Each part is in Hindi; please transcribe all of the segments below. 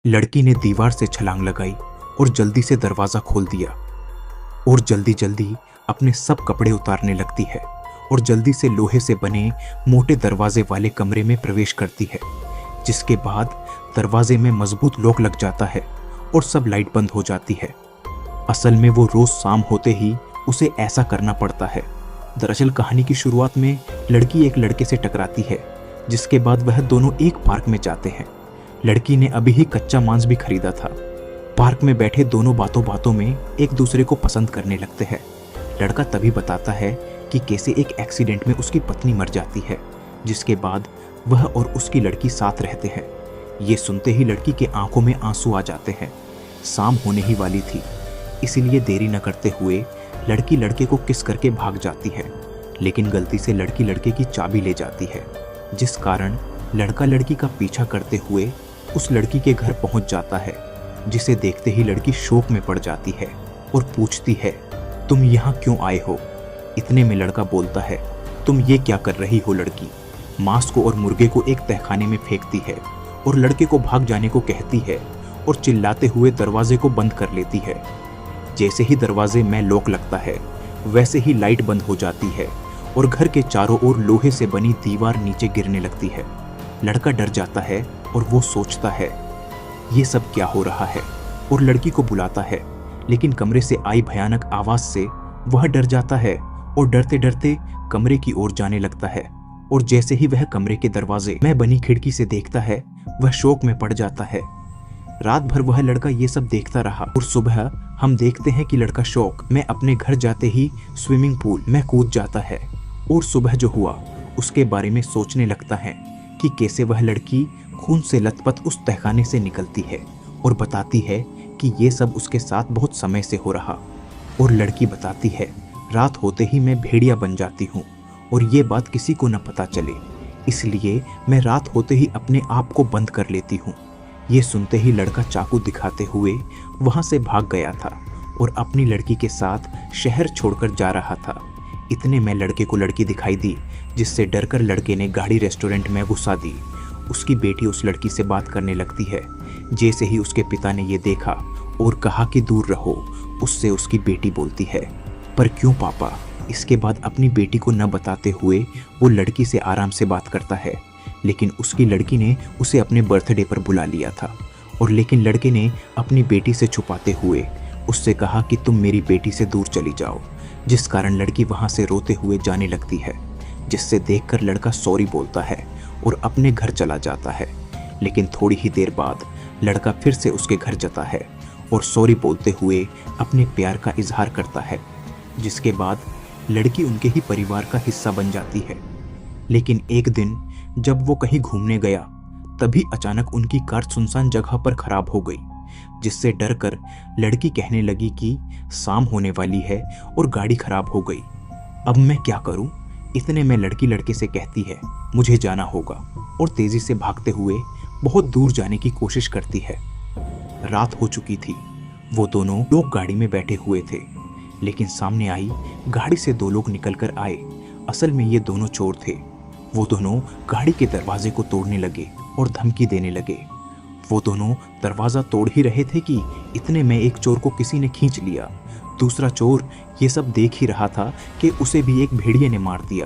लड़की ने दीवार से छलांग लगाई और जल्दी से दरवाजा खोल दिया और जल्दी जल्दी अपने सब कपड़े उतारने लगती है और जल्दी से लोहे से बने मोटे दरवाजे वाले कमरे में प्रवेश करती है, जिसके बाद दरवाजे में मजबूत लॉक लग जाता है और सब लाइट बंद हो जाती है। असल में वो रोज शाम होते ही उसे ऐसा करना पड़ता है। दरअसल कहानी की शुरुआत में लड़की एक लड़के से टकराती है, जिसके बाद वह दोनों एक पार्क में जाते हैं। लड़की ने अभी ही कच्चा मांस भी खरीदा था। पार्क में बैठे दोनों बातों बातों में एक दूसरे को पसंद करने लगते हैं। लड़का तभी बताता है कि कैसे एक एक्सीडेंट में उसकी पत्नी मर जाती है, जिसके बाद वह और उसकी लड़की साथ रहते हैं। ये सुनते ही लड़की के आंखों में आंसू आ जाते हैं। शाम होने ही वाली थी, इसीलिए देरी न करते हुए लड़की लड़के को किस करके भाग जाती है, लेकिन गलती से लड़की लड़के की चाबी ले जाती है, जिस कारण लड़का लड़की का पीछा करते हुए उस लड़की के घर पहुंच जाता है, जिसे देखते ही लड़की शोक में पड़ जाती है और पूछती है, तुम यहाँ क्यों आए हो? इतने में लड़का बोलता है, तुम ये क्या कर रही हो? लड़की मांस को और मुर्गे को एक तहखाने में फेंकती है और लड़के को भाग जाने को कहती है और चिल्लाते हुए दरवाजे को बंद कर लेती है। जैसे ही दरवाजे में लॉक लगता है, वैसे ही लाइट बंद हो जाती है और घर के चारों ओर लोहे से बनी दीवार नीचे गिरने लगती है। लड़का डर जाता है और वो सोचता है ये सब क्या हो रहा है, और लड़की को बुलाता है, लेकिन कमरे से आई भयानक आवाज से वह डर जाता है और डरते डरते कमरे की ओर जाने लगता है। और जैसे ही वह कमरे के दरवाजे में बनी खिड़की से देखता है, वह शोक में पड़ जाता है। रात भर वह लड़का ये सब देखता रहा और सुबह हम देखते हैं कि लड़का शौक में अपने घर जाते ही स्विमिंग पूल में कूद जाता है और सुबह जो हुआ उसके बारे में सोचने लगता है कि कैसे वह लड़की खून से लथपथ उस तहखाने से निकलती है और बताती है कि ये सब उसके साथ बहुत समय से हो रहा। और लड़की बताती है, रात होते ही मैं भेड़िया बन जाती हूँ और ये बात किसी को न पता चले, इसलिए मैं रात होते ही अपने आप को बंद कर लेती हूँ। ये सुनते ही लड़का चाकू दिखाते हुए वहां से भाग गया था और अपनी लड़की के साथ शहर छोड़कर जा रहा था। इतने में लड़के को लड़की दिखाई दी, जिससे डरकर लड़के ने गाड़ी रेस्टोरेंट में घुसा दी। उसकी बेटी उस लड़की से बात करने लगती है। जैसे ही उसके पिता ने ये देखा और कहा कि दूर रहो, उससे उसकी बेटी बोलती है, पर क्यों पापा? इसके बाद अपनी बेटी को न बताते हुए वो लड़की से आराम से बात करता है, लेकिन उसकी लड़की ने उसे अपने बर्थडे पर बुला लिया था। और लेकिन लड़के ने अपनी बेटी से छुपाते हुए उससे कहा कि तुम मेरी बेटी से दूर चली जाओ, जिस कारण लड़की वहां से रोते हुए जाने लगती है, जिससे देखकर लड़का सॉरी बोलता है और अपने घर चला जाता है। लेकिन थोड़ी ही देर बाद लड़का फिर से उसके घर जाता है और सॉरी बोलते हुए अपने प्यार का इजहार करता है, जिसके बाद लड़की उनके ही परिवार का हिस्सा बन जाती है। लेकिन एक दिन जब वो कहीं घूमने गया, तभी अचानक उनकी कार सुनसान जगह पर खराब हो गई, जिससे डरकर लड़की कहने लगी कि शाम होने वाली है और गाड़ी खराब हो गई, अब मैं क्या करूं? इतने में लड़की लड़के से कहती है, मुझे जाना होगा, और तेजी से भागते हुए बहुत दूर जाने की कोशिश करती है। रात हो चुकी थी। वो दोनों लोग गाड़ी में बैठे हुए थे, लेकिन सामने आई गाड़ी से दो लोग निकलकर आए। असल में ये दोनों चोर थे। वो दोनों गाड़ी के दरवाजे को तोड़ने लगे और धमकी देने लगे। वो दोनों दरवाजा तोड़ ही रहे थे कि इतने में एक चोर को किसी ने खींच लिया। दूसरा चोर ये सब देख ही रहा था कि उसे भी एक भेड़िए ने मार दिया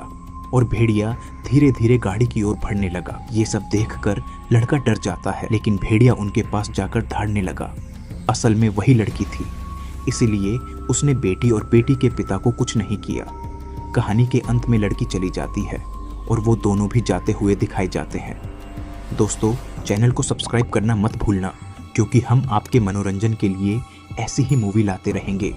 और भेड़िया धीरे धीरे गाड़ी की ओर बढ़ने लगा। ये सब देखकर लड़का डर जाता है, लेकिन भेड़िया उनके पास जाकर धाड़ने लगा। असल में वही लड़की थी, इसीलिए उसने बेटी और बेटी के पिता को कुछ नहीं किया। कहानी के अंत में लड़की चली जाती है और वो दोनों भी जाते हुए दिखाई जाते हैं। दोस्तों, चैनल को सब्सक्राइब करना मत भूलना, क्योंकि हम आपके मनोरंजन के लिए ऐसी ही मूवी लाते रहेंगे।